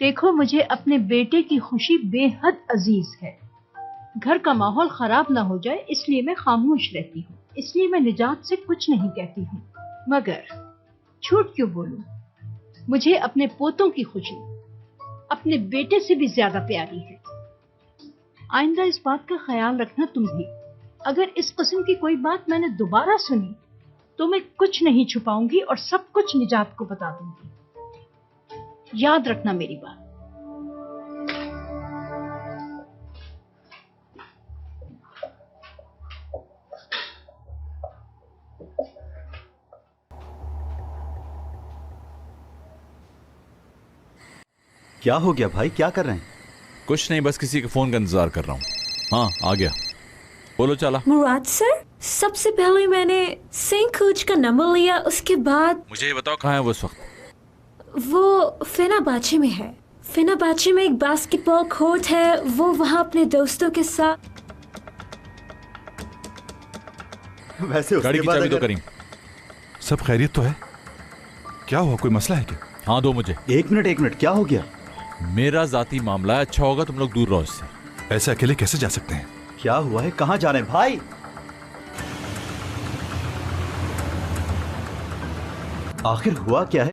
देखो, मुझे अपने बेटे की खुशी बेहद अजीज है। घर का माहौल खराब ना हो जाए इसलिए मैं खामोश रहती हूँ। इसलिए मैं निजात से कुछ नहीं कहती हूँ। मगर झूठ क्यों बोलूं, मुझे अपने पोतों की खुशी अपने बेटे से भी ज्यादा प्यारी है। आइंदा इस बात का ख्याल रखना तुम भी। अगर इस किस्म की कोई बात मैंने दोबारा सुनी तो मैं कुछ नहीं छुपाऊंगी और सब कुछ निजात को बता दूंगी। याद रखना मेरी बात। क्या हो गया भाई, क्या कर रहे हैं? कुछ नहीं, बस किसी के फोन का इंतजार कर रहा हूँ। हाँ, आ गया। बोलो चाला। मुराद सर, सबसे पहले मैंने सेंट कोच का नंबर लिया, उसके बाद मुझे ये बताओ कहाँ है वो इस वक्त? वो फेनाबाचे में है। फेनाबाचे में एक बास्केटबॉल कोर्ट है, वो वहाँ अपने दोस्तों के साथ। वैसे उसके गाड़ी की बाद चाबी दो अगर... करीम। सब खैरियत तो है? क्या हुआ, कोई मसला है क्या? हाँ दो मुझे। एक मिनट, क्या हो गया? मेरा जाती मामला है, अच्छा होगा तुम लोग दूर रहो इससे। ऐसे अकेले कैसे जा सकते हैं? क्या हुआ है, कहाँ जा रहे हैं भाई? आखिर हुआ क्या है?